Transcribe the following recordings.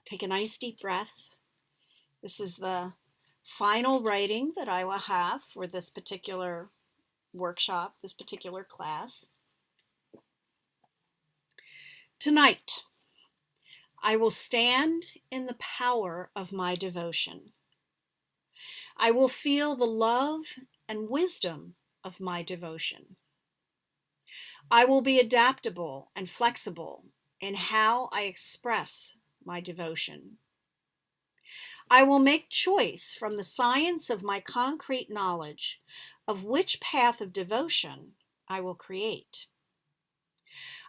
Take a nice deep breath. This is the final writing that I will have for this particular workshop, this particular class. Tonight, I will stand in the power of my devotion. I will feel the love and wisdom of my devotion. I will be adaptable and flexible in how I express my devotion. I will make choice from the science of my concrete knowledge of which path of devotion I will create.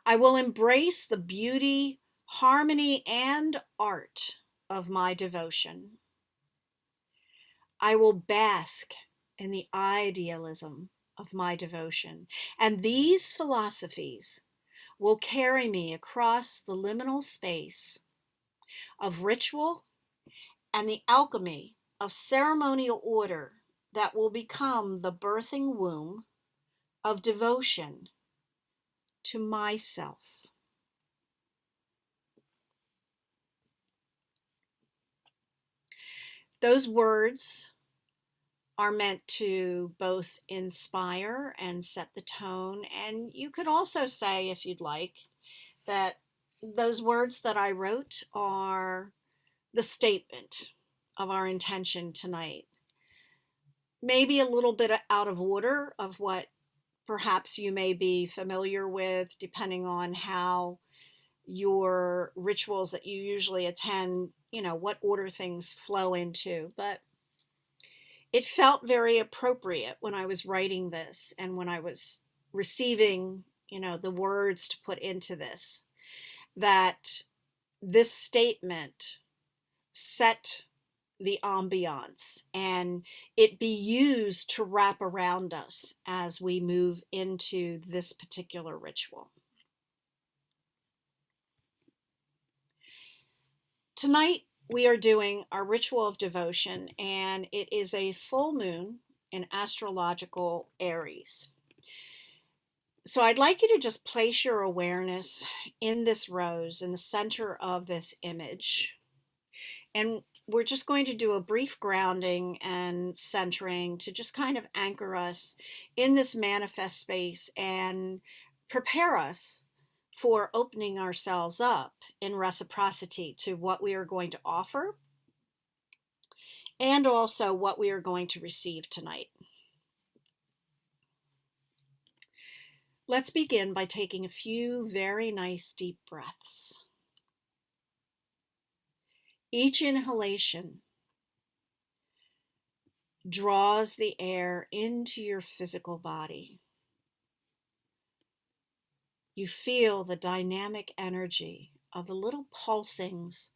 I will embrace the beauty, harmony, and art of my devotion. I will bask in the idealism of my devotion, and these philosophies will carry me across the liminal space of ritual and the alchemy of ceremonial order that will become the birthing womb of devotion to myself. Those words are meant to both inspire and set the tone. And you could also say, if you'd like, that those words that I wrote are the statement of our intention tonight. Maybe a little bit out of order of what perhaps you may be familiar with, depending on how your rituals that you usually attend, what order things flow into. But it felt very appropriate when I was writing this and when I was receiving, the words to put into this, that this statement set the ambiance and it be used to wrap around us as we move into this particular ritual. Tonight, we are doing our ritual of devotion, and it is a full moon in astrological Aries. So I'd like you to just place your awareness in this rose, in the center of this image. And we're just going to do a brief grounding and centering to just kind of anchor us in this manifest space and prepare us for opening ourselves up in reciprocity to what we are going to offer and also what we are going to receive tonight. Let's begin by taking a few very nice deep breaths. Each inhalation draws the air into your physical body. You feel the dynamic energy of the little pulsings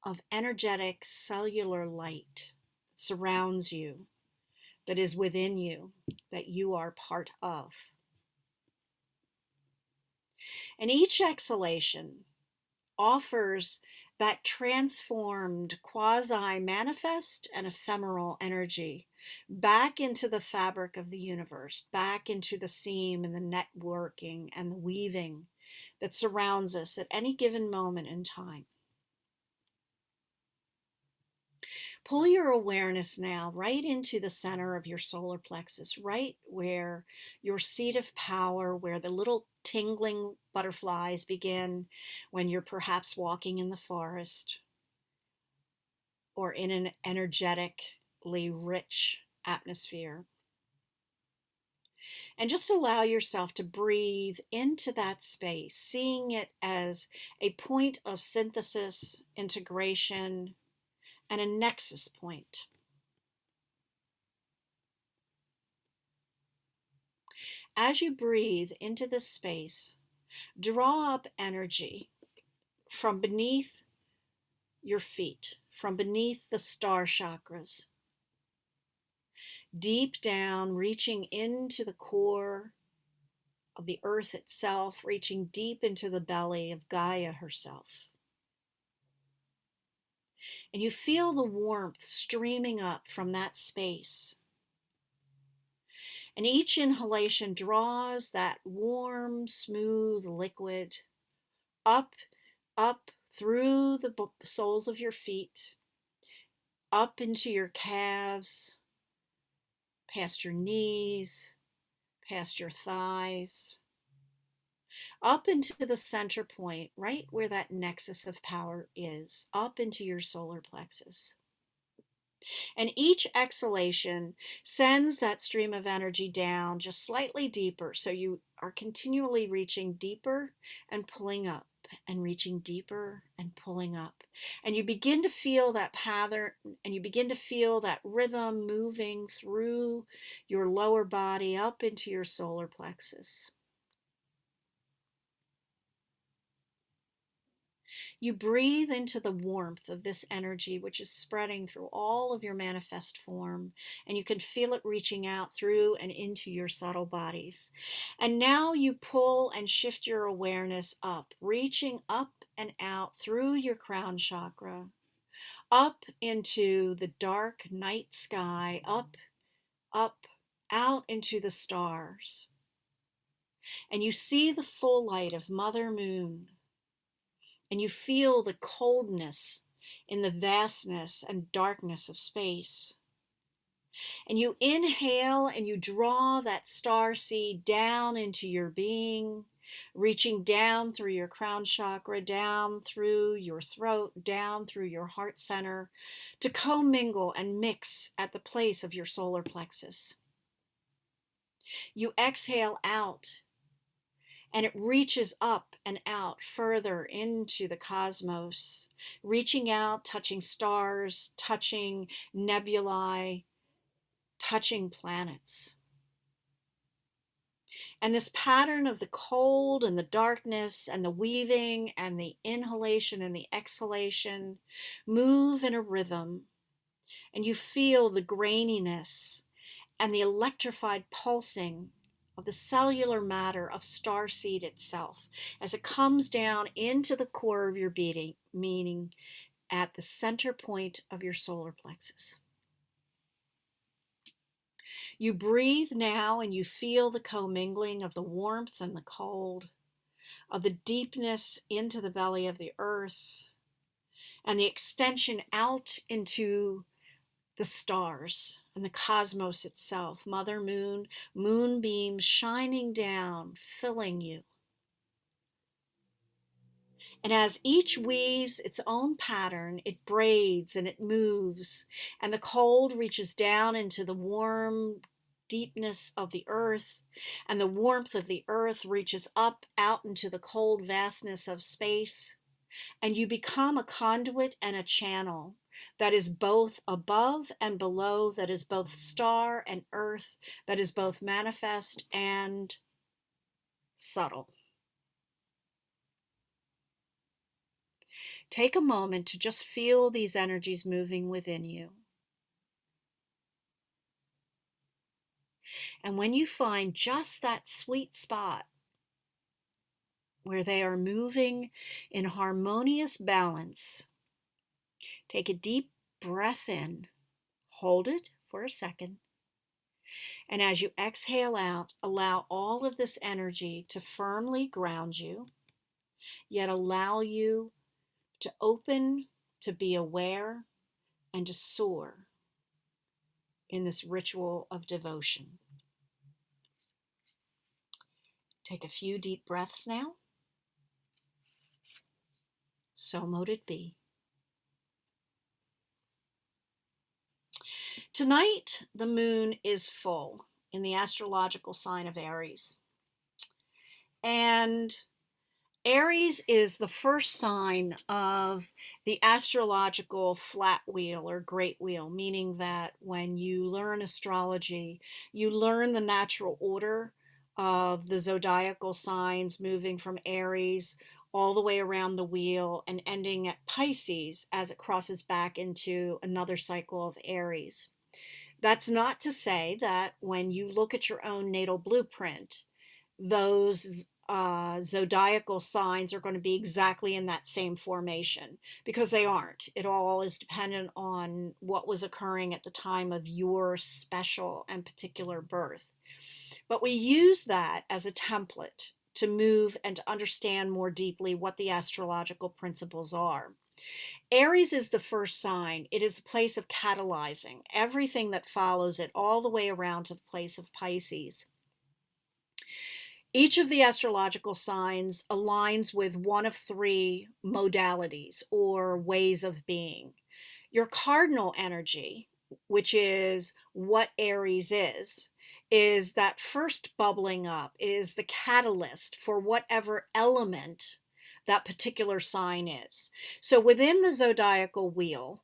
of energetic cellular light that surrounds you, that is within you, that you are part of. And each exhalation offers that transformed quasi-manifest and ephemeral energy back into the fabric of the universe, back into the seam and the networking and the weaving that surrounds us at any given moment in time. Pull your awareness now right into the center of your solar plexus, right where your seat of power, where the little tingling butterflies begin when you're perhaps walking in the forest or in an energetically rich atmosphere. And just allow yourself to breathe into that space, seeing it as a point of synthesis, integration, and a nexus point. As you breathe into this space, draw up energy from beneath your feet, from beneath the star chakras, deep down, reaching into the core of the earth itself, reaching deep into the belly of Gaia herself. And you feel the warmth streaming up from that space. And each inhalation draws that warm, smooth liquid up through the soles of your feet, up into your calves, past your knees, past your thighs, up into the center point, right where that nexus of power is, up into your solar plexus. And each exhalation sends that stream of energy down just slightly deeper. So you are continually reaching deeper and pulling up and reaching deeper and pulling up. And you begin to feel that pattern and you begin to feel that rhythm moving through your lower body up into your solar plexus. You breathe into the warmth of this energy, which is spreading through all of your manifest form, and you can feel it reaching out through and into your subtle bodies. And now you pull and shift your awareness up, reaching up and out through your crown chakra, up into the dark night sky, up, out into the stars. And you see the full light of Mother Moon, and you feel the coldness in the vastness and darkness of space. And you inhale and you draw that star seed down into your being, reaching down through your crown chakra, down through your throat, down through your heart center, to commingle and mix at the place of your solar plexus. You exhale out, and it reaches up and out further into the cosmos, reaching out, touching stars, touching nebulae, touching planets. And this pattern of the cold and the darkness and the weaving and the inhalation and the exhalation move in a rhythm, and you feel the graininess and the electrified pulsing of the cellular matter of starseed itself as it comes down into the core of your being, meaning at the center point of your solar plexus. You breathe now and you feel the commingling of the warmth and the cold, of the deepness into the belly of the earth, and the extension out into the stars and the cosmos itself, Mother Moon, moonbeams shining down, filling you. And as each weaves its own pattern, it braids and it moves, and the cold reaches down into the warm deepness of the earth, and the warmth of the earth reaches up out into the cold vastness of space, and you become a conduit and a channel that is both above and below, that is both star and earth, that is both manifest and subtle. Take a moment to just feel these energies moving within you. And when you find just that sweet spot where they are moving in harmonious balance, take a deep breath in, hold it for a second, and as you exhale out, allow all of this energy to firmly ground you, yet allow you to open, to be aware, and to soar in this ritual of devotion. Take a few deep breaths now. So mote it be. Tonight, the moon is full in the astrological sign of Aries. And Aries is the first sign of the astrological flat wheel or great wheel, meaning that when you learn astrology, you learn the natural order of the zodiacal signs moving from Aries all the way around the wheel and ending at Pisces as it crosses back into another cycle of Aries. That's not to say that when you look at your own natal blueprint, those zodiacal signs are going to be exactly in that same formation, because they aren't. It all is dependent on what was occurring at the time of your special and particular birth. But we use that as a template to move and to understand more deeply what the astrological principles are. Aries is the first sign. It is a place of catalyzing everything that follows it all the way around to the place of Pisces. Each of the astrological signs aligns with one of three modalities or ways of being. Your cardinal energy, which is what Aries is that first bubbling up. It is the catalyst for whatever element that particular sign is. So within the zodiacal wheel,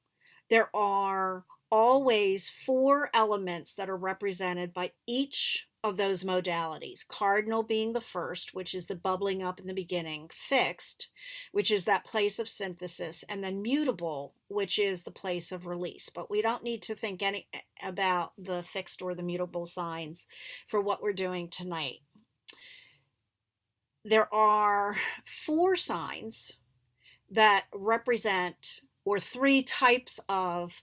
there are always four elements that are represented by each of those modalities. Cardinal being the first, which is the bubbling up in the beginning, fixed, which is that place of synthesis, and then mutable, which is the place of release. But we don't need to think any about the fixed or the mutable signs for what we're doing tonight. There are four signs that represent, or three types of,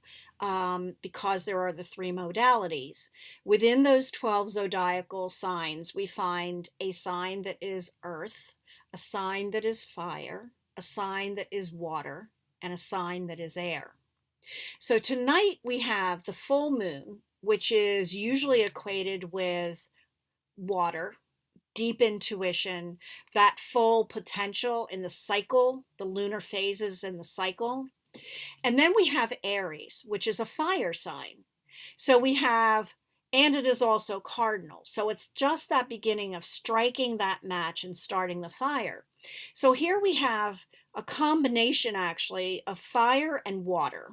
because there are the three modalities. Within those 12 zodiacal signs, we find a sign that is earth, a sign that is fire, a sign that is water, and a sign that is air. So tonight we have the full moon, which is usually equated with water, deep intuition, that full potential in the cycle, the lunar phases in the cycle. And then we have Aries, which is a fire sign. So we have, and it is also cardinal. So it's just that beginning of striking that match and starting the fire. So here we have a combination actually of fire and water.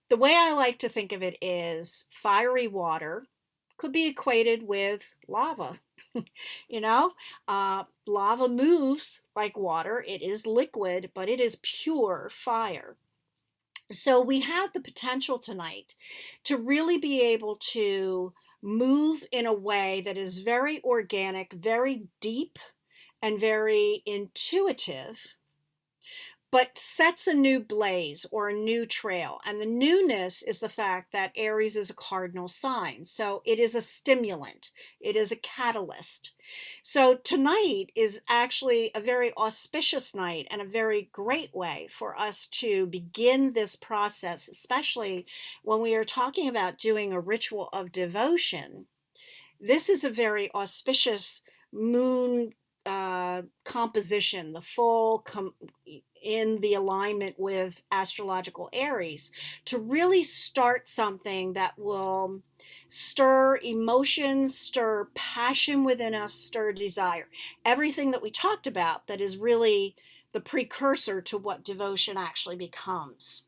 The way I like to think of it is fiery water could be equated with lava. You know, lava moves like water. It is liquid, but it is pure fire. So we have the potential tonight to really be able to move in a way that is very organic, very deep, and very intuitive, but sets a new blaze or a new trail. And the newness is the fact that Aries is a cardinal sign. So it is a stimulant, it is a catalyst. So tonight is actually a very auspicious night and a very great way for us to begin this process, especially when we are talking about doing a ritual of devotion. This is a very auspicious moon composition, the full in the alignment with astrological Aries, to really start something that will stir emotions, stir passion within us, stir desire. Everything that we talked about that is really the precursor to what devotion actually becomes.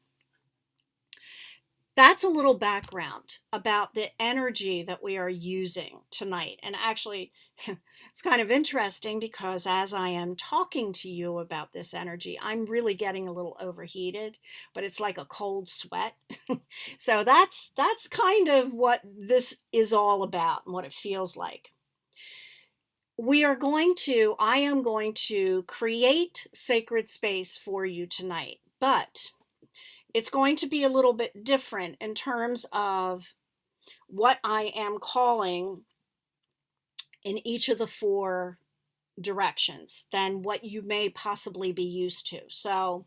That's a little background about the energy that we are using tonight. And actually, it's kind of interesting because as I am talking to you about this energy, I'm really getting a little overheated, but it's like a cold sweat. So that's kind of what this is all about and what it feels like. I am going to create sacred space for you tonight, but it's going to be a little bit different in terms of what I am calling in each of the four directions than what you may possibly be used to. So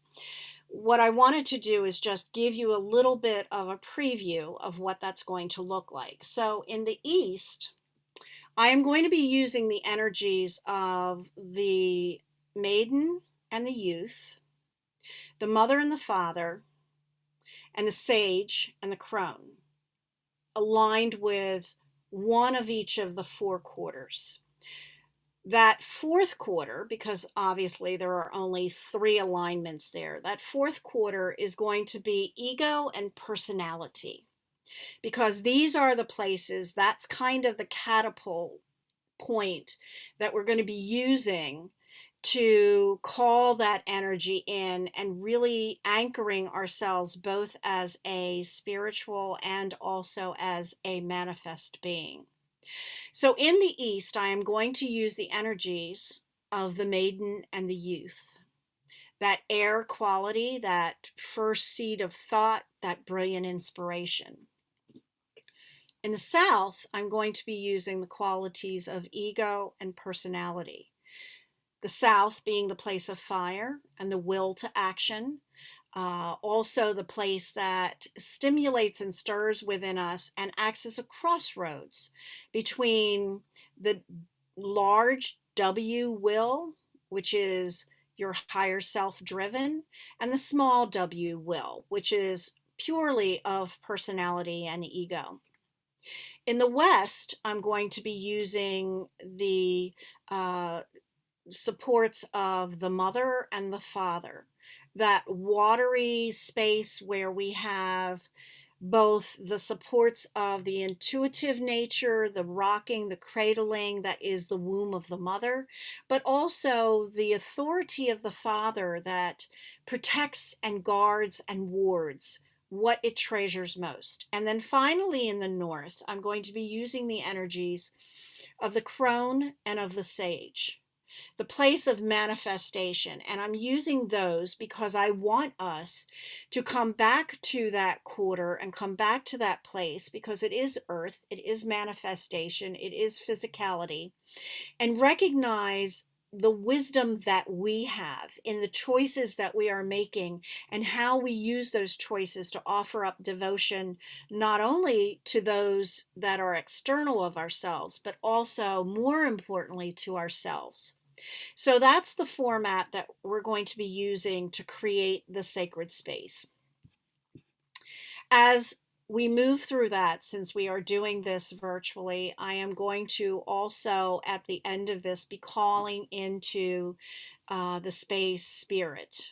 what I wanted to do is just give you a little bit of a preview of what that's going to look like. So in the East, I am going to be using the energies of the maiden and the youth, the mother and the father, and the sage and the crone, aligned with one of each of the four quarters. That fourth quarter, because obviously there are only three alignments there, that fourth quarter is going to be ego and personality, because these are the places, that's kind of the catapult point that we're going to be using to call that energy in and really anchoring ourselves both as a spiritual and also as a manifest being. So in the East, I am going to use the energies of the maiden and the youth, that air quality, that first seed of thought, that brilliant inspiration. In the South, I'm going to be using the qualities of ego and personality. The south being the place of fire and the will to action. Also, the place that stimulates and stirs within us and acts as a crossroads between the large W will, which is your higher self driven, and the small W will, which is purely of personality and ego. In the West, I'm going to be using the supports of the mother and the father, that watery space where we have both the supports of the intuitive nature, the rocking, the cradling, that is the womb of the mother, but also the authority of the father that protects and guards and wards what it treasures most. And then finally, in the north, I'm going to be using the energies of the crone and of the sage, the place of manifestation. And I'm using those because I want us to come back to that quarter and come back to that place, because it is earth, it is manifestation, it is physicality, and recognize the wisdom that we have in the choices that we are making and how we use those choices to offer up devotion, not only to those that are external of ourselves, but also, more importantly, to ourselves. So that's the format that we're going to be using to create the sacred space. As we move through that, since we are doing this virtually, I am going to also, at the end of this, be calling into the space spirit,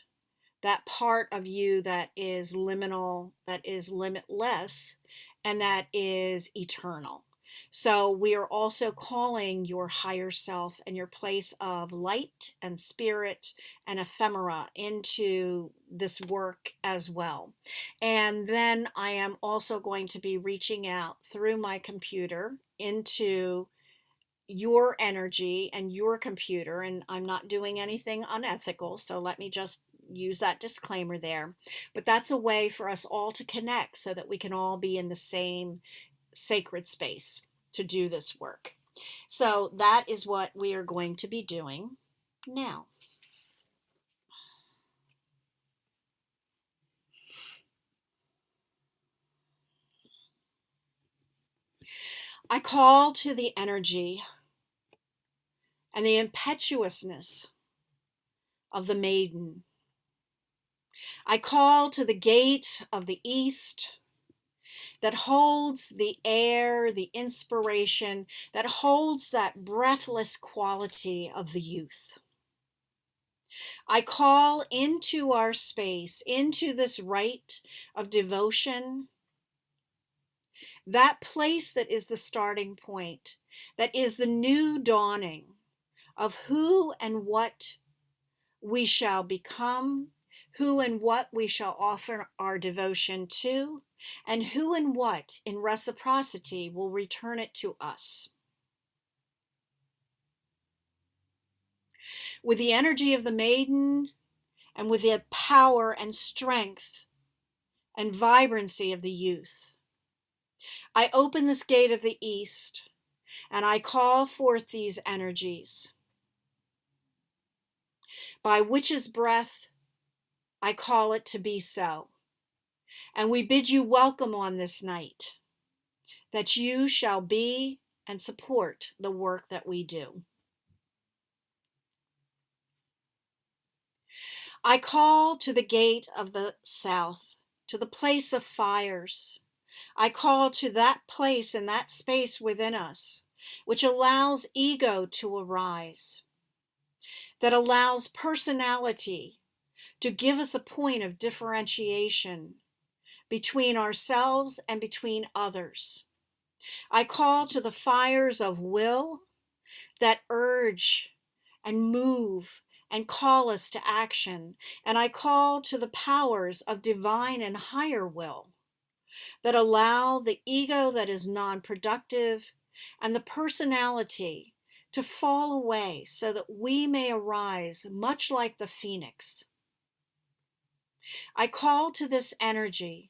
that part of you that is liminal, that is limitless, and that is eternal. So we are also calling your higher self and your place of light and spirit and ephemera into this work as well. And then I am also going to be reaching out through my computer into your energy and your computer, and I'm not doing anything unethical, so let me just use that disclaimer there. But that's a way for us all to connect so that we can all be in the same sacred space to do this work. So that is what we are going to be doing now. I call to the energy and the impetuousness of the maiden. I call to the gate of the east that holds the air, the inspiration, that holds that breathless quality of the youth. I call into our space, into this rite of devotion, that place that is the starting point, that is the new dawning of who and what we shall become, who and what we shall offer our devotion to, and who and what in reciprocity will return it to us. With the energy of the maiden and with the power and strength and vibrancy of the youth, I open this gate of the east and I call forth these energies. By witch's breath, I call it to be so. And we bid you welcome on this night, that you shall be and support the work that we do. I call to the gate of the south, to the place of fires. I call to that place and that space within us, which allows ego to arise, that allows personality to give us a point of differentiation between ourselves and between others. I call to the fires of will that urge and move and call us to action. And I call to the powers of divine and higher will that allow the ego that is non-productive and the personality to fall away so that we may arise much like the phoenix. I call to this energy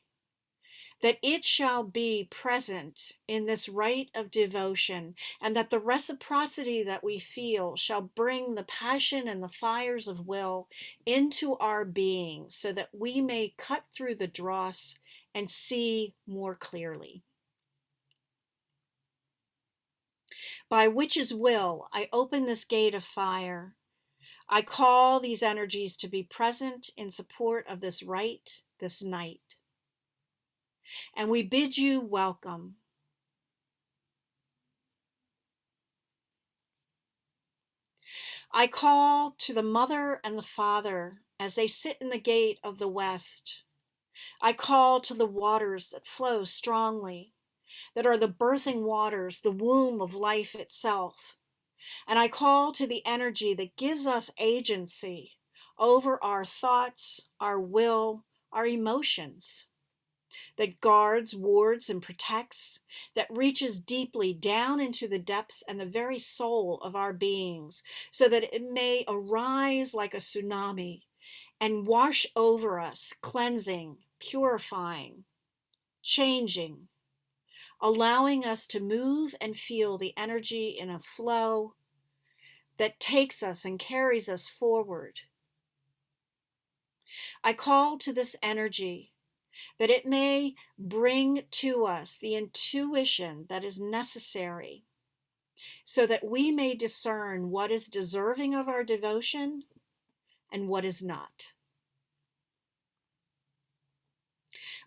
that it shall be present in this rite of devotion, and that the reciprocity that we feel shall bring the passion and the fires of will into our being, so that we may cut through the dross and see more clearly. By witch's will, I open this gate of fire. I call these energies to be present in support of this rite, this night. And we bid you welcome. I call to the mother and the father as they sit in the gate of the west. I call to the waters that flow strongly, that are the birthing waters, the womb of life itself. And I call to the energy that gives us agency over our thoughts, our will, our emotions, that guards, wards, and protects, that reaches deeply down into the depths and the very soul of our beings, so that it may arise like a tsunami and wash over us, cleansing, purifying, changing, allowing us to move and feel the energy in a flow that takes us and carries us forward. I call to this energy that it may bring to us the intuition that is necessary so that we may discern what is deserving of our devotion and what is not.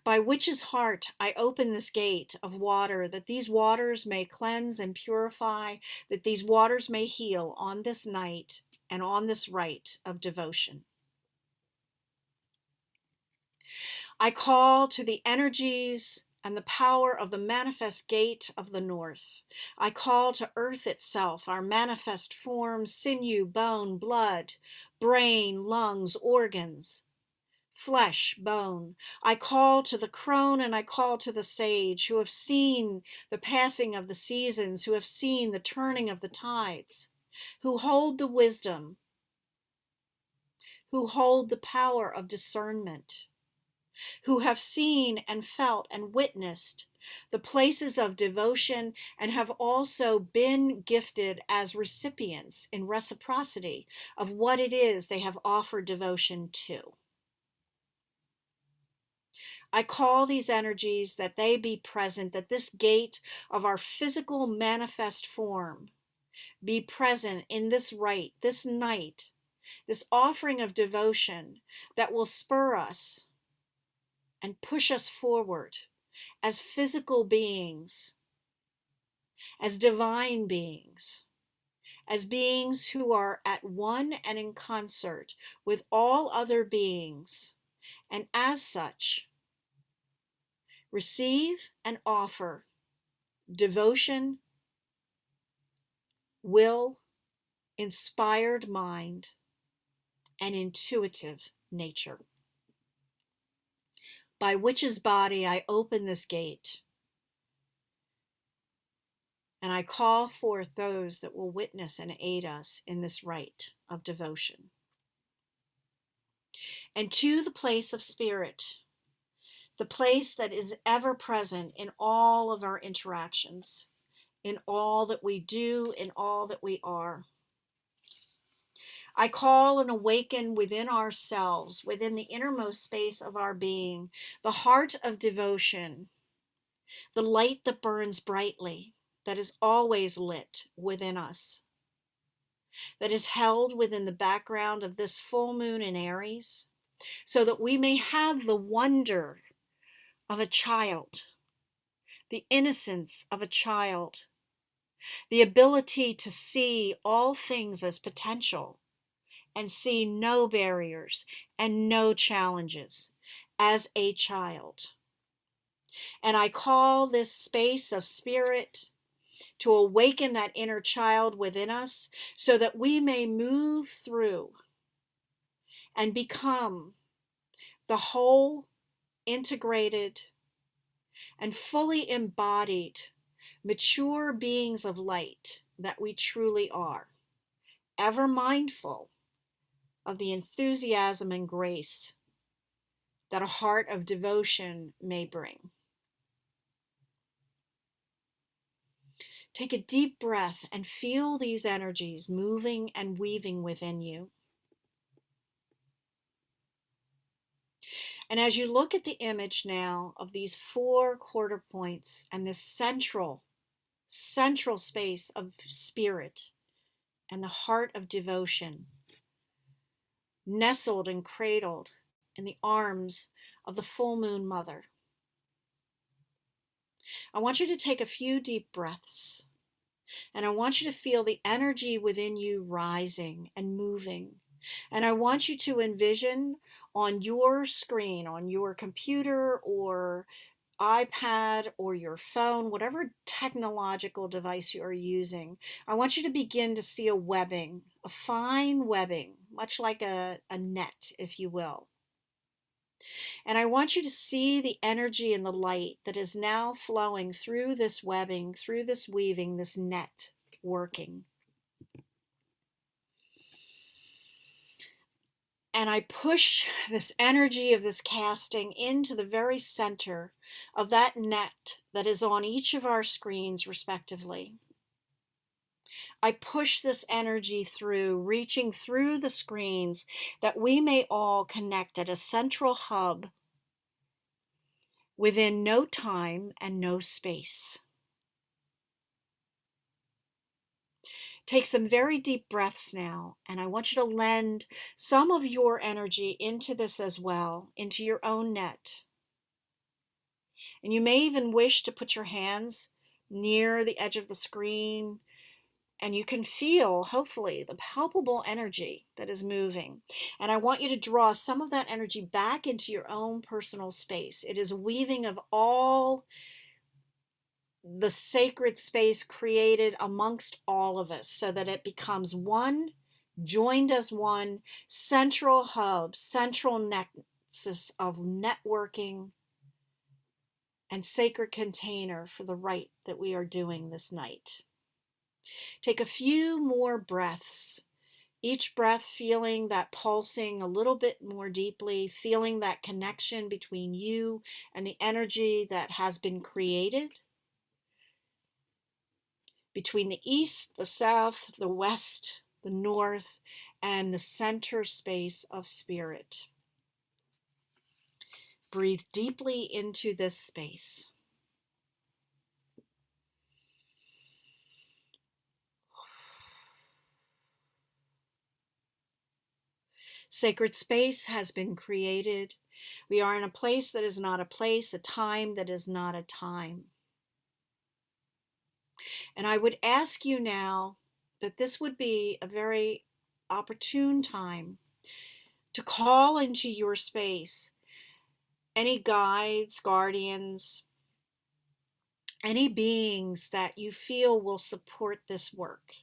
By witch's heart, I open this gate of water, that these waters may cleanse and purify, that these waters may heal on this night and on this rite of devotion. I call to the energies and the power of the manifest gate of the north. I call to earth itself, our manifest form, sinew, bone, blood, brain, lungs, organs, flesh, bone. I call to the crone and I call to the sage, who have seen the passing of the seasons, who have seen the turning of the tides, who hold the wisdom, who hold the power of discernment, who have seen and felt and witnessed the places of devotion and have also been gifted as recipients in reciprocity of what it is they have offered devotion to. I call these energies that they be present, that this gate of our physical manifest form be present in this rite, this night, this offering of devotion that will spur us and push us forward as physical beings, as divine beings, as beings who are at one and in concert with all other beings, and as such, receive and offer devotion, will, inspired mind, and intuitive nature. By witch's body, I open this gate, and I call forth those that will witness and aid us in this rite of devotion. And to the place of spirit, the place that is ever present in all of our interactions, in all that we do, in all that we are. I call and awaken within ourselves, within the innermost space of our being, the heart of devotion, the light that burns brightly, that is always lit within us, that is held within the background of this full moon in Aries, so that we may have the wonder of a child, the innocence of a child, the ability to see all things as potential and see no barriers and no challenges as a child. And I call this space of spirit to awaken that inner child within us so that we may move through and become the whole, integrated, and fully embodied, mature beings of light that we truly are, ever mindful of the enthusiasm and grace that a heart of devotion may bring. Take a deep breath and feel these energies moving and weaving within you. And as you look at the image now of these 4 quarter points and this central space of spirit and the heart of devotion, nestled and cradled in the arms of the full moon mother, I want you to take a few deep breaths, and I want you to feel the energy within you rising and moving. And I want you to envision on your screen, on your computer or iPad or your phone, whatever technological device you are using, I want you to begin to see a webbing, a fine webbing, much like a net, if you will. And I want you to see the energy and the light that is now flowing through this webbing, through this weaving, this net working. And I push this energy of this casting into the very center of that net that is on each of our screens, respectively. I push this energy through, reaching through the screens, that we may all connect at a central hub within no time and no space. Take some very deep breaths now, and I want you to lend some of your energy into this as well, into your own net. And you may even wish to put your hands near the edge of the screen, and you can feel, hopefully, the palpable energy that is moving. And I want you to draw some of that energy back into your own personal space. It is weaving of all the sacred space created amongst all of us so that it becomes one, joined as one, central hub, central nexus of networking and sacred container for the rite that we are doing this night. Take a few more breaths, each breath feeling that pulsing a little bit more deeply, feeling that connection between you and the energy that has been created, between the east, the south, the west, the north, and the center space of spirit. Breathe deeply into this space. Sacred space has been created. We are in a place that is not a place, a time that is not a time. And I would ask you now that this would be a very opportune time to call into your space any guides, guardians, any beings that you feel will support this work.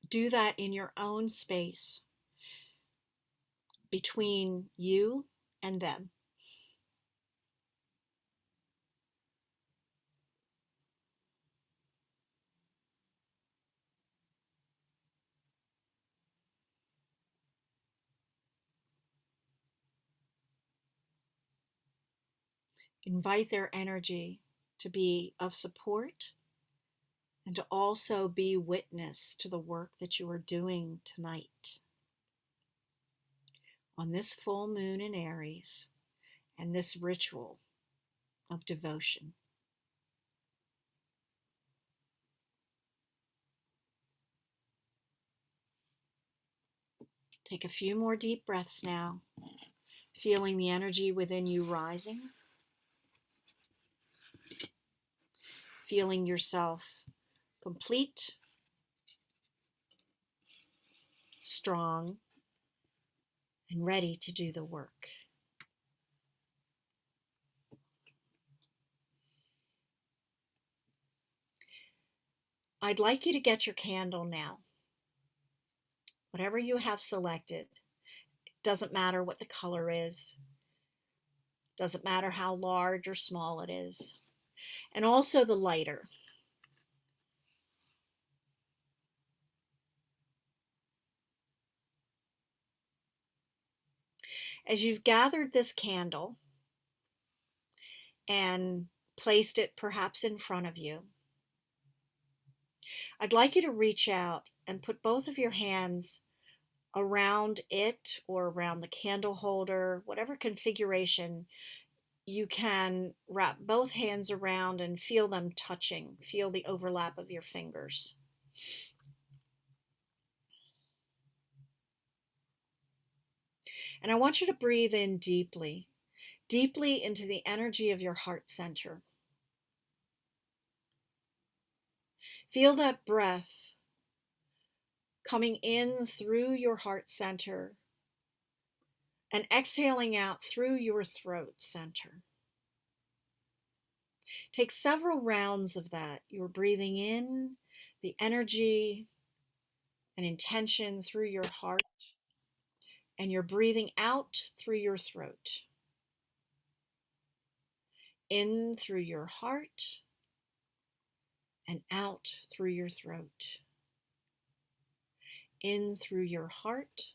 Do that in your own space between you and them. Invite their energy to be of support and to also be witness to the work that you are doing tonight on this full moon in Aries and this ritual of devotion. Take a few more deep breaths now, feeling the energy within you rising, feeling yourself complete, strong, and ready to do the work. I'd like you to get your candle now. Whatever you have selected, it doesn't matter what the color is, doesn't matter how large or small it is, and also the lighter. As you've gathered this candle and placed it perhaps in front of you. I'd like you to reach out and put both of your hands around it or around the candle holder, whatever configuration you can wrap both hands around and feel them touching. Feel the overlap of your fingers. And I want you to breathe in deeply, deeply into the energy of your heart center. Feel that breath coming in through your heart center and exhaling out through your throat center. Take several rounds of that. You're breathing in the energy and intention through your heart, and you're breathing out through your throat. In through your heart and out through your throat. In through your heart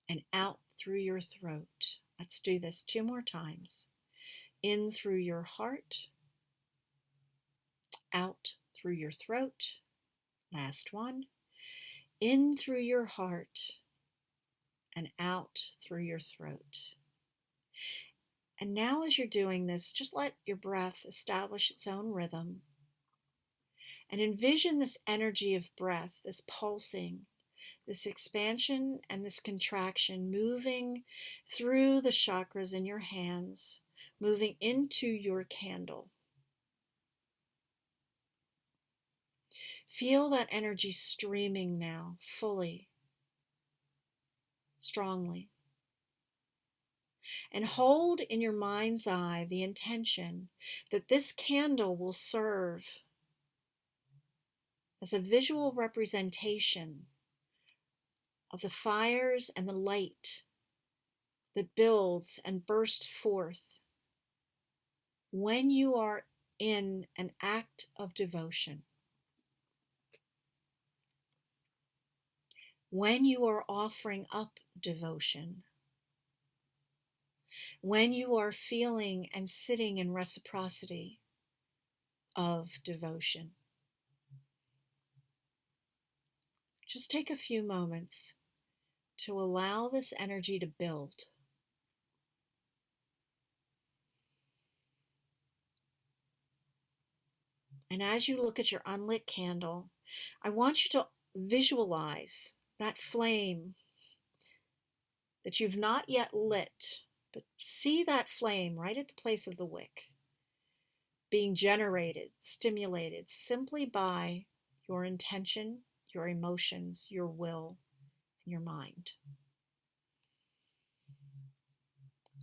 and out through your throat. Let's do this 2 more times. In through your heart, out through your throat. Last one. In through your heart and out through your throat. And now as you're doing this, just let your breath establish its own rhythm. And envision this energy of breath, this pulsing, this expansion and this contraction moving through the chakras in your hands, moving into your candle. Feel that energy streaming now, fully, strongly. And hold in your mind's eye the intention that this candle will serve as a visual representation of the fires and the light that builds and bursts forth when you are in an act of devotion, when you are offering up devotion, when you are feeling and sitting in reciprocity of devotion. Just take a few moments to allow this energy to build. And as you look at your unlit candle, I want you to visualize that flame that you've not yet lit, but see that flame right at the place of the wick being generated, stimulated simply by your intention, your emotions, your will, and your mind.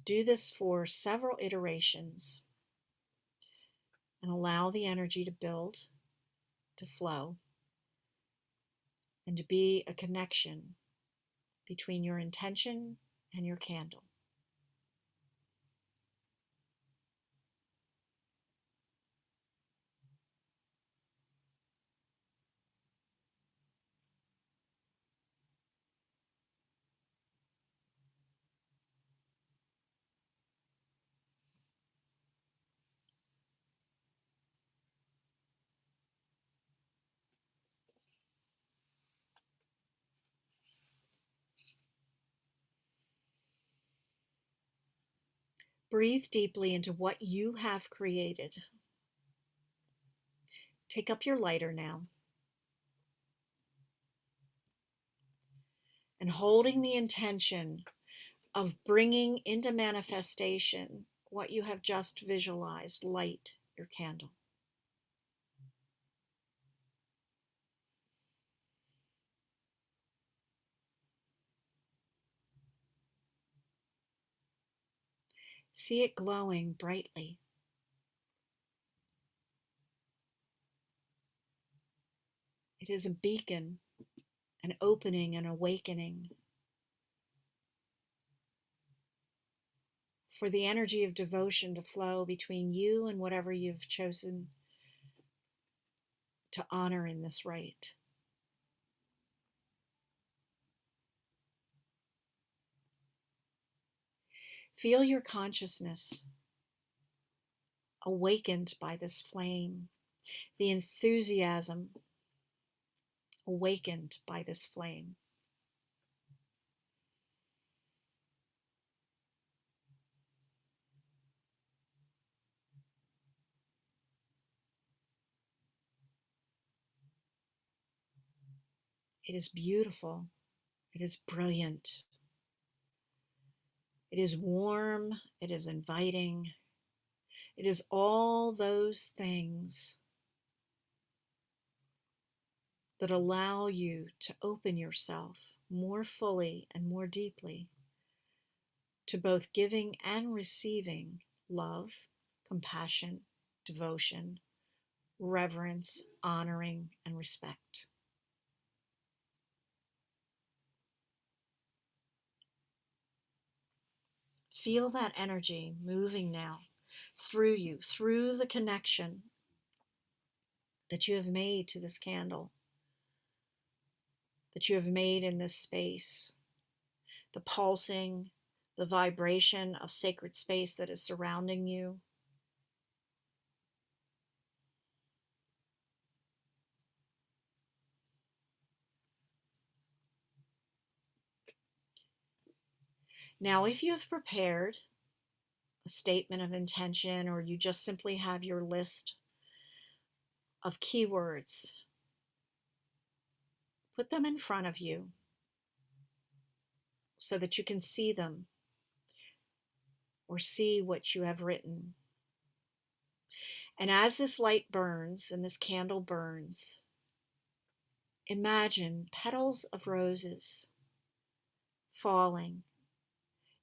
Do this for several iterations and allow the energy to build, to flow, and to be a connection between your intention and your candle. Breathe deeply into what you have created. Take up your lighter now. And holding the intention of bringing into manifestation what you have just visualized, light your candle. See it glowing brightly. It is a beacon, an opening, an awakening for the energy of devotion to flow between you and whatever you've chosen to honor in this rite. Feel your consciousness awakened by this flame, the enthusiasm awakened by this flame. It is beautiful. It is brilliant. It is warm. It is inviting. It is all those things that allow you to open yourself more fully and more deeply to both giving and receiving love, compassion, devotion, reverence, honoring, and respect. Feel that energy moving now through you, through the connection that you have made to this candle, that you have made in this space, the pulsing, the vibration of sacred space that is surrounding you. Now, if you have prepared a statement of intention, or you just simply have your list of keywords, put them in front of you so that you can see them or see what you have written. And as this light burns and this candle burns, imagine petals of roses falling,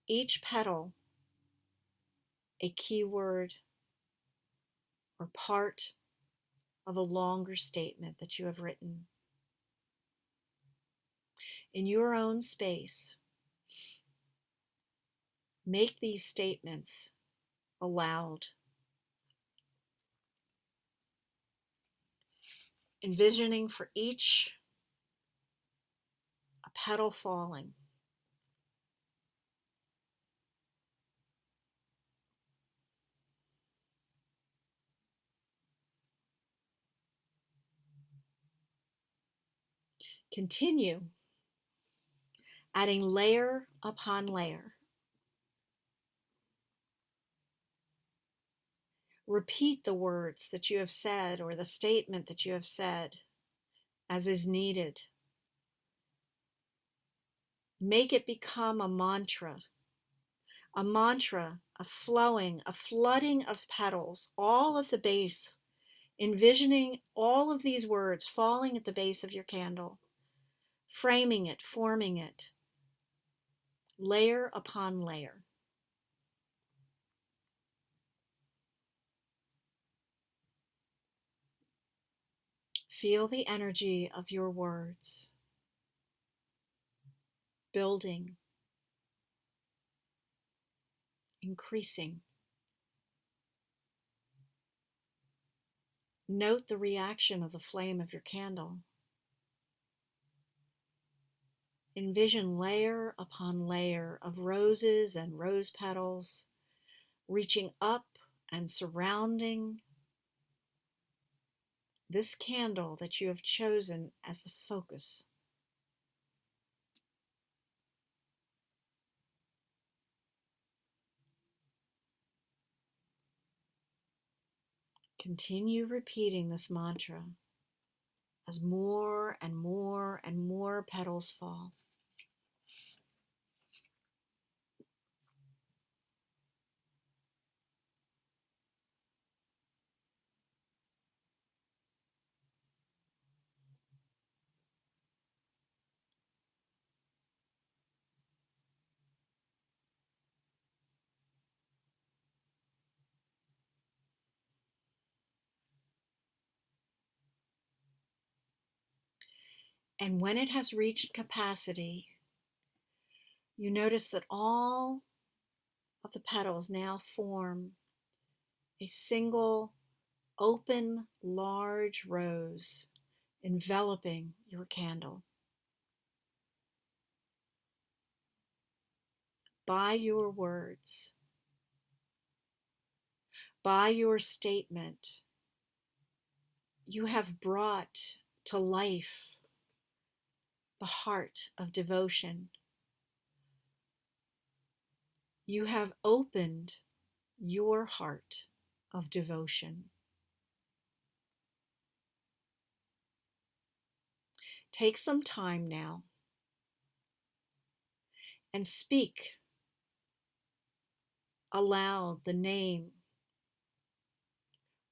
each petal a keyword or part of a longer statement that you have written. In your own space, make these statements aloud, envisioning for each a petal falling. Continue adding layer upon layer. Repeat the words that you have said or the statement that you have said as is needed. Make it become a mantra, a flowing, a flooding of petals, all at the base, envisioning all of these words falling at the base of your candle, framing it, forming it, layer upon layer. Feel the energy of your words building, increasing. Note the reaction of the flame of your candle. Envision layer upon layer of roses and rose petals, reaching up and surrounding this candle that you have chosen as the focus. Continue repeating this mantra as more and more and more petals fall. And when it has reached capacity, you notice that all of the petals now form a single open, large rose enveloping your candle. By your words, By your statement, you have brought to life the heart of devotion. You have opened your heart of devotion. Take some time now and speak aloud the name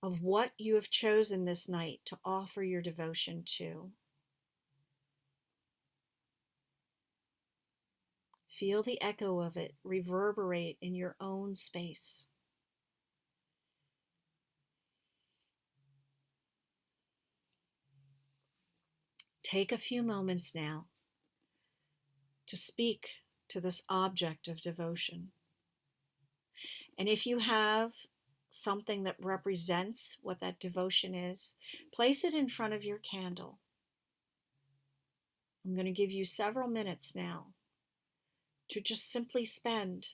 of what you have chosen this night to offer your devotion to. Feel the echo of it reverberate in your own space. Take a few moments now to speak to this object of devotion. And if you have something that represents what that devotion is, place it in front of your candle. I'm going to give you several minutes now to just simply spend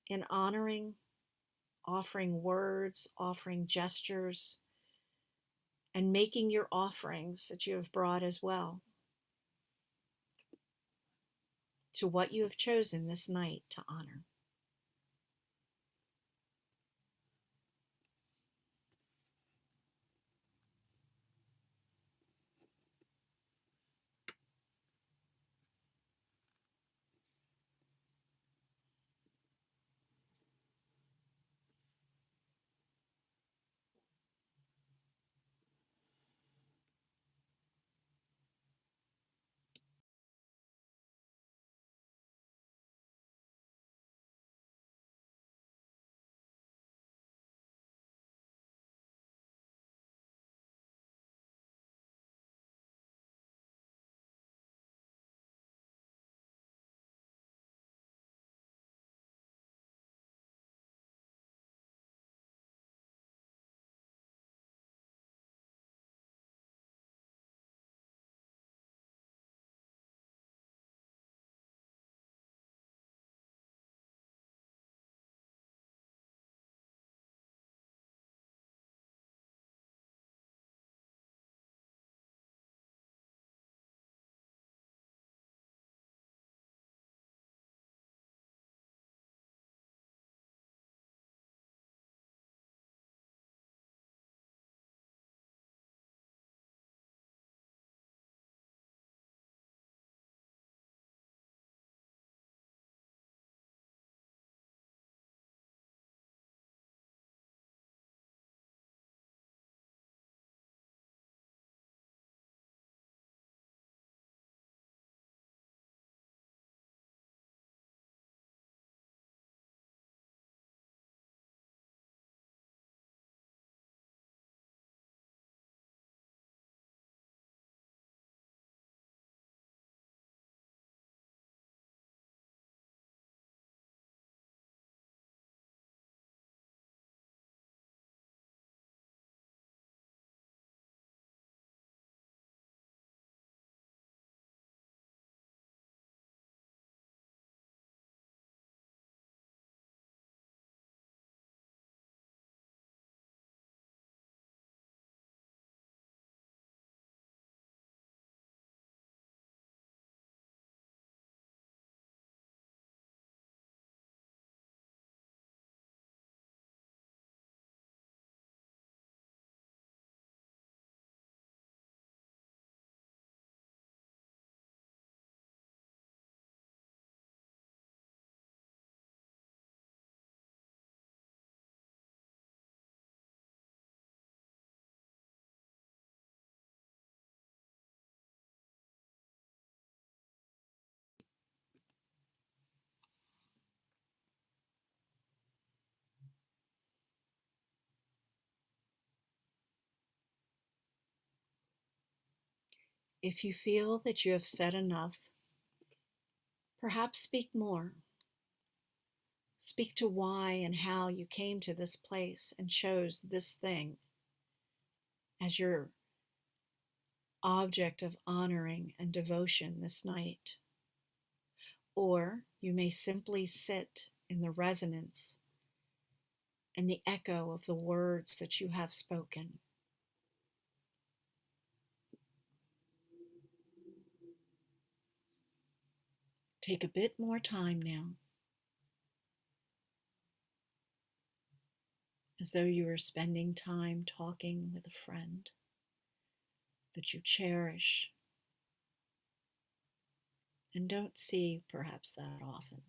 in honoring, offering words, offering gestures, and making your offerings that you have brought as well to what you have chosen this night to honor. If you feel that you have said enough, perhaps speak more. Speak to why and how you came to this place and chose this thing as your object of honoring and devotion this night. Or you may simply sit in the resonance and the echo of the words that you have spoken. Take a bit more time now, as though you were spending time talking with a friend that you cherish and don't see perhaps that often.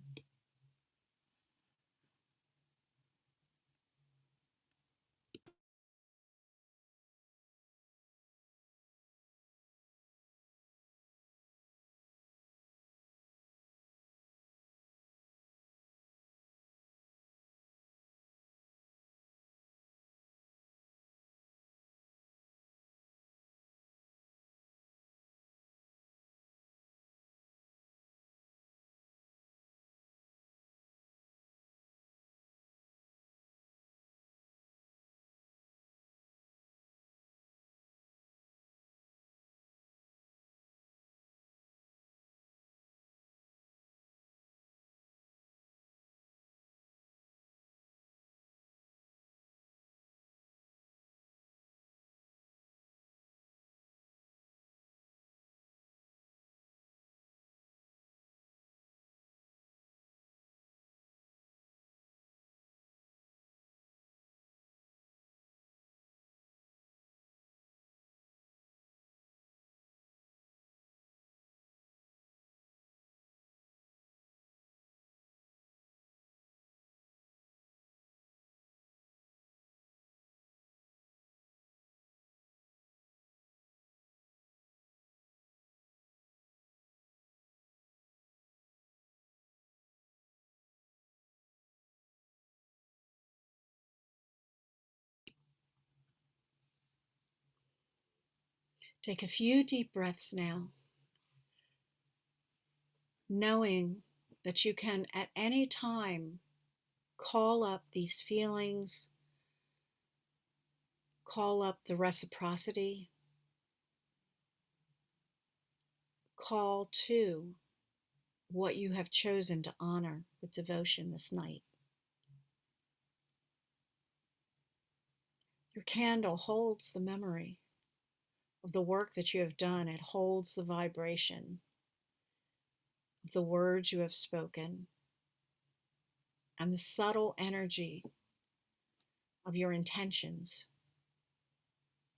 Take a few deep breaths now, knowing that you can at any time call up these feelings, call up the reciprocity, call to what you have chosen to honor with devotion this night. Your candle holds the memory of the work that you have done. It holds the vibration of the words you have spoken and the subtle energy of your intentions,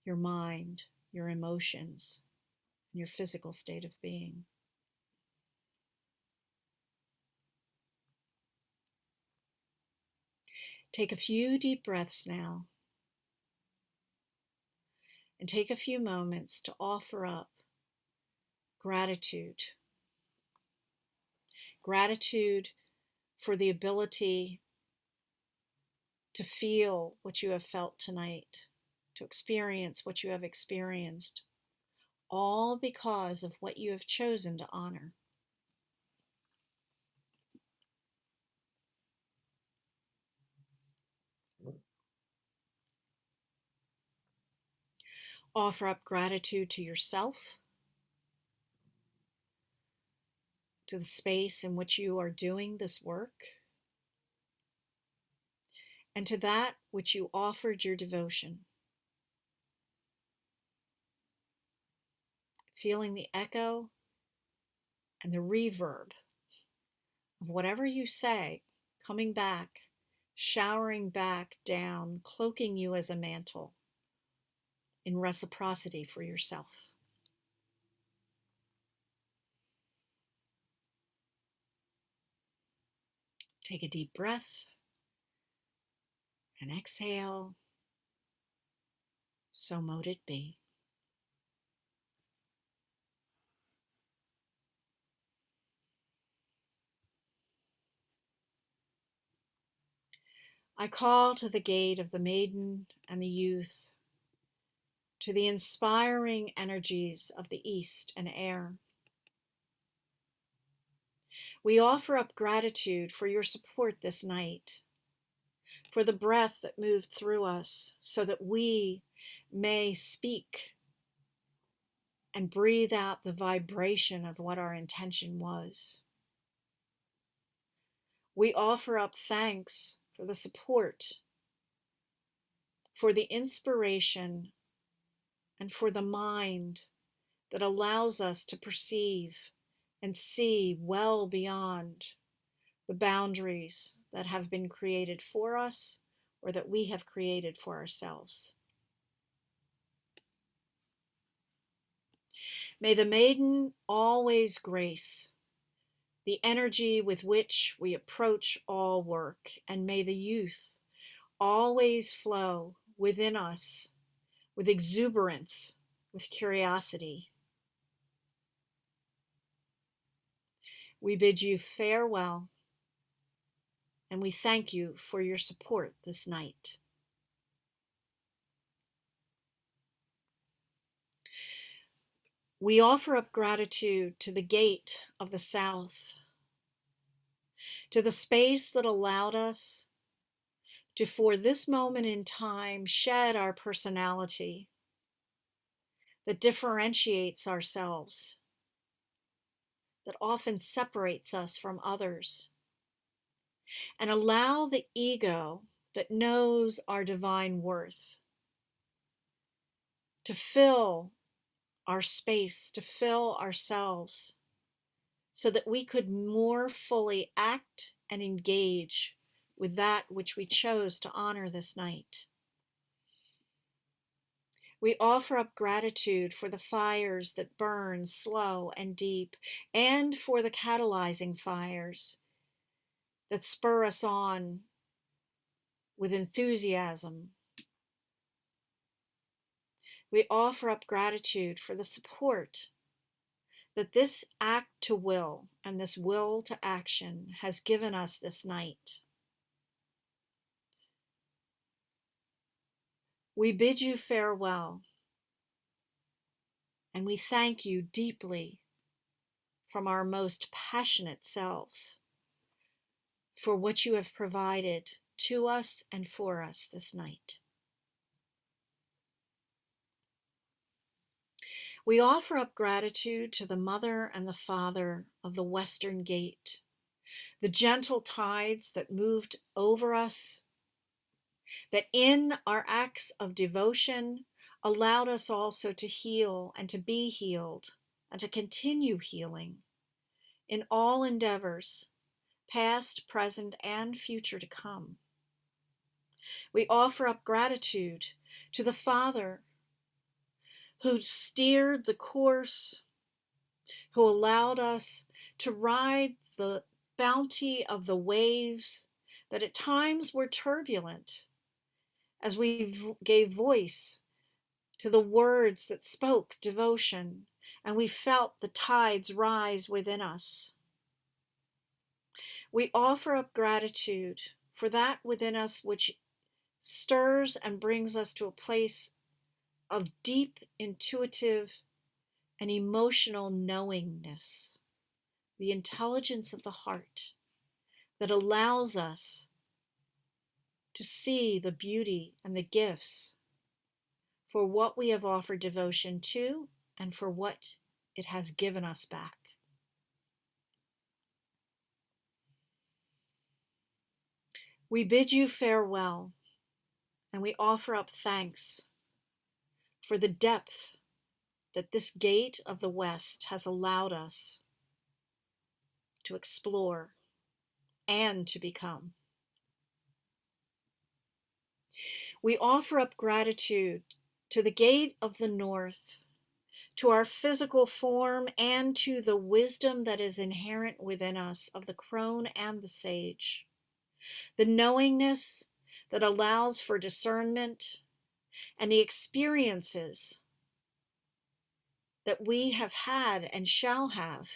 your mind, your emotions, and your physical state of being. Take a few deep breaths now and take a few moments to offer up gratitude. Gratitude for the ability to feel what you have felt tonight, to experience what you have experienced, all because of what you have chosen to honor. Offer up gratitude to yourself, to the space in which you are doing this work, and to that which you offered your devotion. Feeling the echo and the reverb of whatever you say coming back, showering back down, cloaking you as a mantle in reciprocity for yourself. Take a deep breath and exhale. So mote it be. I call to the gate of the maiden and the youth, to the inspiring energies of the east and air. We offer up gratitude for your support this night, for the breath that moved through us so that we may speak and breathe out the vibration of what our intention was. We offer up thanks for the support for the inspiration and for the mind that allows us to perceive and see well beyond the boundaries that have been created for us or that we have created for ourselves. May the maiden always grace the energy with which we approach all work, and may the youth always flow within us with exuberance, with curiosity. We bid you farewell, and we thank you for your support this night. We offer up gratitude to the gate of the South, to the space that allowed us to, for this moment in time, shed our personality that differentiates ourselves, that often separates us from others, and allow the ego that knows our divine worth to fill our space, to fill ourselves, so that we could more fully act and engage with that which we chose to honor this night. We offer up gratitude for the fires that burn slow and deep, and for the catalyzing fires that spur us on with enthusiasm. We offer up gratitude for the support that this act to will and this will to action has given us this night. We bid you farewell, and we thank you deeply from our most passionate selves for what you have provided to us and for us this night. We offer up gratitude to the mother and the father of the Western Gate, the gentle tides that moved over us, that in our acts of devotion allowed us also to heal and to be healed and to continue healing in all endeavors, past, present, and future to come. We offer up gratitude to the Father who steered the course, who allowed us to ride the bounty of the waves that at times were turbulent, as we gave voice to the words that spoke devotion, and we felt the tides rise within us. We offer up gratitude for that within us which stirs and brings us to a place of deep, intuitive, and emotional knowingness, the intelligence of the heart that allows us to see the beauty and the gifts for what we have offered devotion to and for what it has given us back. We bid you farewell, and we offer up thanks for the depth that this gate of the West has allowed us to explore and to become. We offer up gratitude to the gate of the North, to our physical form, and to the wisdom that is inherent within us of the crone and the sage, the knowingness that allows for discernment, and the experiences that we have had and shall have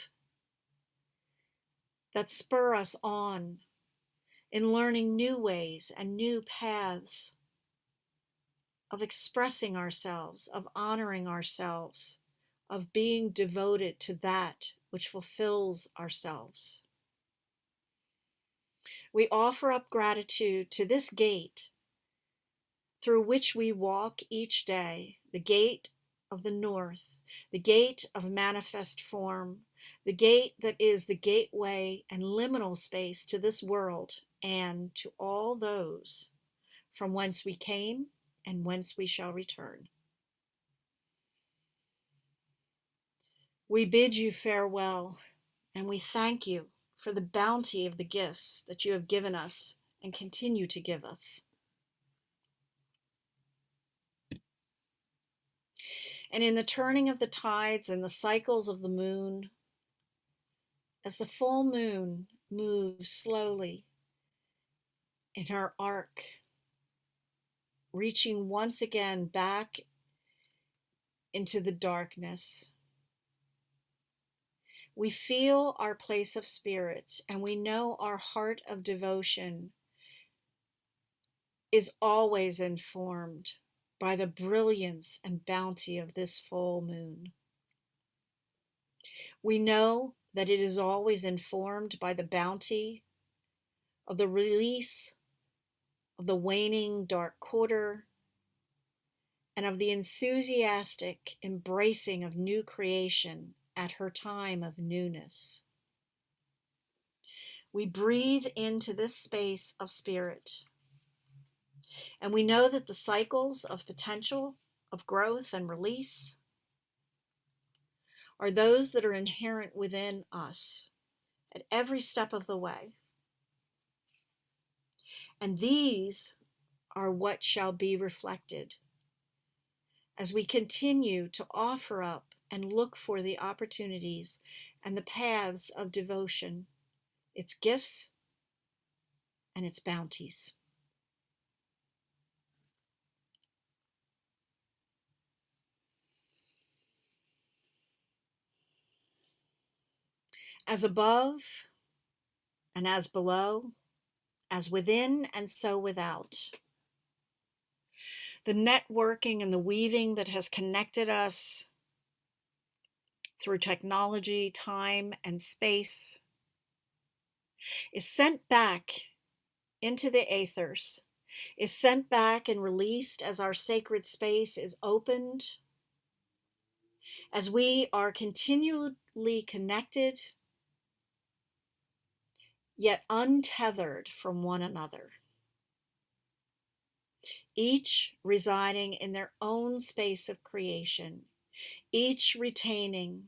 that spur us on in learning new ways and new paths of expressing ourselves, of honoring ourselves, of being devoted to that which fulfills ourselves. We offer up gratitude to this gate through which we walk each day, the gate of the North, the gate of manifest form, the gate that is the gateway and liminal space to this world and to all those from whence we came and whence we shall return. We bid you farewell, and we thank you for the bounty of the gifts that you have given us and continue to give us. And in the turning of the tides and the cycles of the moon, as the full moon moves slowly in her arc, reaching once again back into the darkness, we feel our place of spirit, and we know our heart of devotion is always informed by the brilliance and bounty of this full moon. We know that it is always informed by the bounty of the release of the waning dark quarter and of the enthusiastic embracing of new creation at her time of newness. We breathe into this space of spirit, and we know that the cycles of potential, of growth and release are those that are inherent within us at every step of the way. And these are what shall be reflected as we continue to offer up and look for the opportunities and the paths of devotion, its gifts and its bounties. As above and as below, as within and so without. The networking and the weaving that has connected us through technology, time, and space is sent back into the aethers, is sent back and released as our sacred space is opened, as we are continually connected, yet untethered from one another, each residing in their own space of creation, each retaining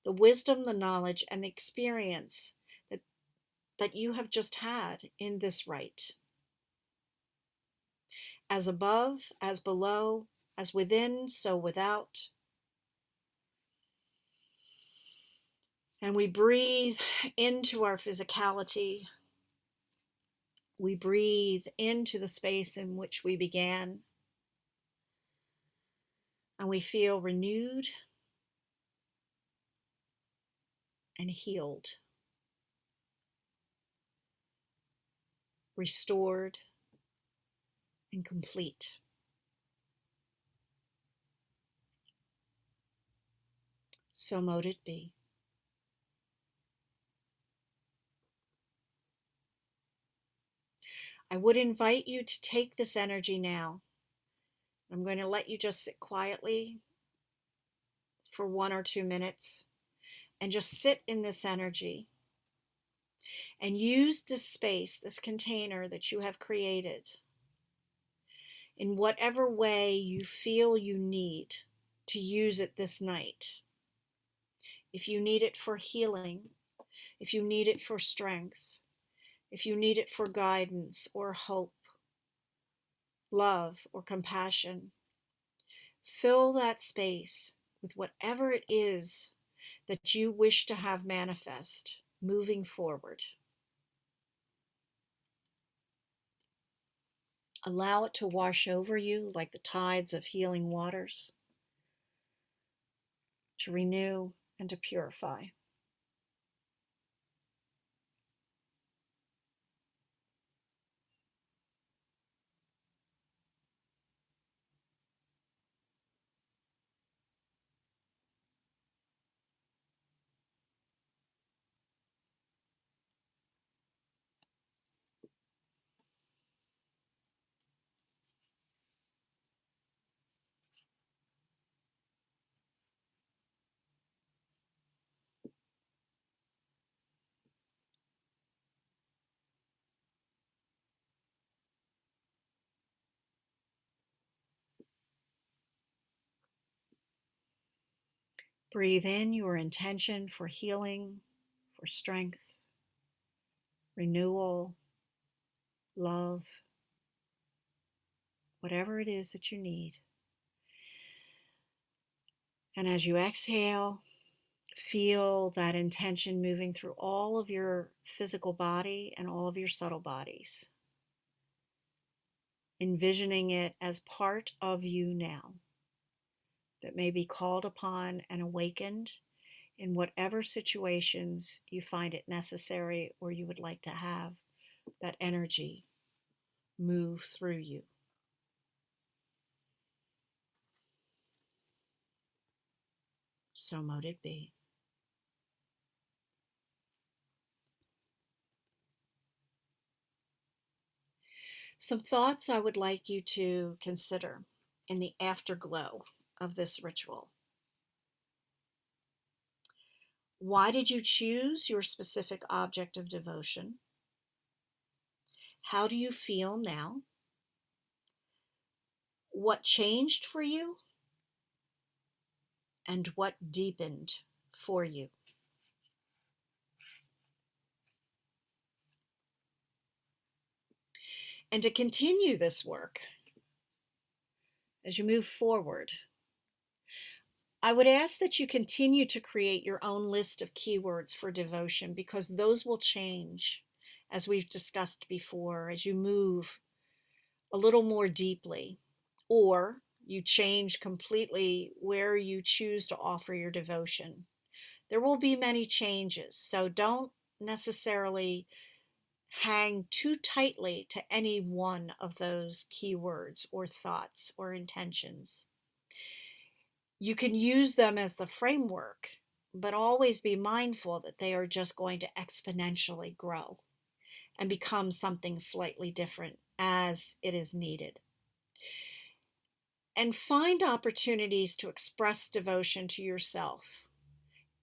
the wisdom, the knowledge, and the experience that you have just had in this rite. As above, as below, as within, so without. And we breathe into our physicality. We breathe into the space in which we began. And we feel renewed and healed, restored and complete. So mote it be. I would invite you to take this energy now. I'm going to let you just sit quietly for 1 or 2 minutes and just sit in this energy and use this space, this container that you have created in whatever way you feel you need to use it this night. If you need it for healing, if you need it for strength, if you need it for guidance or hope, love or compassion, fill that space with whatever it is that you wish to have manifest moving forward. Allow it to wash over you like the tides of healing waters, to renew and to purify. Breathe in your intention for healing, for strength, renewal, love, whatever it is that you need. And as you exhale, feel that intention moving through all of your physical body and all of your subtle bodies, envisioning it as part of you now, that may be called upon and awakened in whatever situations you find it necessary or you would like to have that energy move through you. So mote it be. Some thoughts I would like you to consider in the afterglow of this ritual. Why did you choose your specific object of devotion? How do you feel now? What changed for you? And what deepened for you? And to continue this work, as you move forward, I would ask that you continue to create your own list of keywords for devotion, because those will change, as we've discussed before, as you move a little more deeply, or you change completely where you choose to offer your devotion. There will be many changes, so don't necessarily hang too tightly to any one of those keywords or thoughts or intentions. You can use them as the framework, but always be mindful that they are just going to exponentially grow and become something slightly different as it is needed. And find opportunities to express devotion to yourself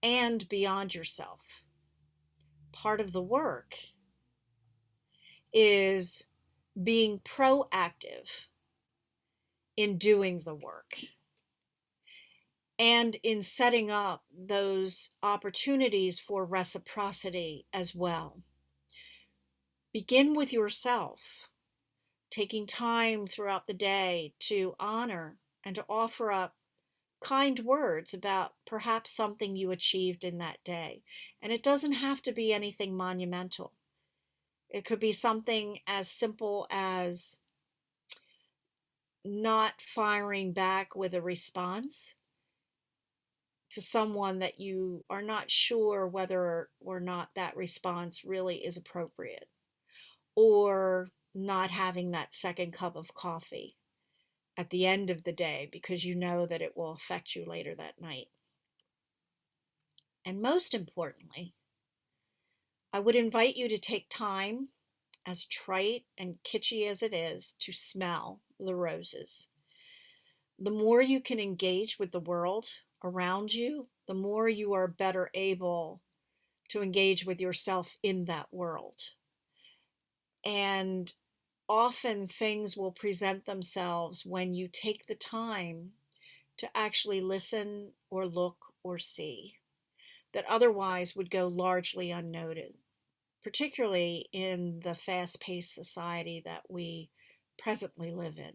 and beyond yourself. Part of the work is being proactive in doing the work and in setting up those opportunities for reciprocity as well. Begin with yourself, taking time throughout the day to honor and to offer up kind words about perhaps something you achieved in that day. And it doesn't have to be anything monumental. It could be something as simple as not firing back with a response to someone that you are not sure whether or not that response really is appropriate, or not having that second cup of coffee at the end of the day because you know that it will affect you later that night. And most importantly, I would invite you to take time, as trite and kitschy as it is, to smell the roses. The more you can engage with the world around you, the more you are better able to engage with yourself in that world. And often things will present themselves when you take the time to actually listen or look or see that otherwise would go largely unnoted, particularly in the fast-paced society that we presently live in.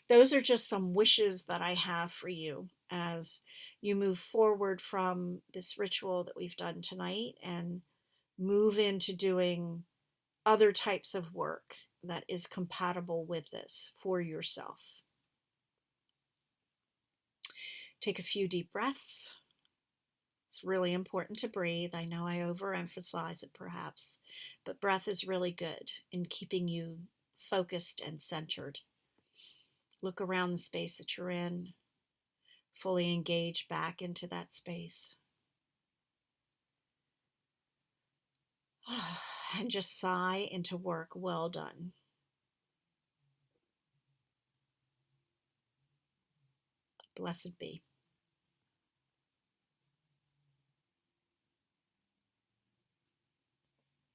Those are just some wishes that I have for you as you move forward from this ritual that we've done tonight and move into doing other types of work that is compatible with this for yourself. Take a few deep breaths. It's really important to breathe. I know I overemphasize it perhaps, but breath is really good in keeping you focused and centered. Look around the space that you're in, fully engage back into that space. And just sigh into work well done. Blessed be.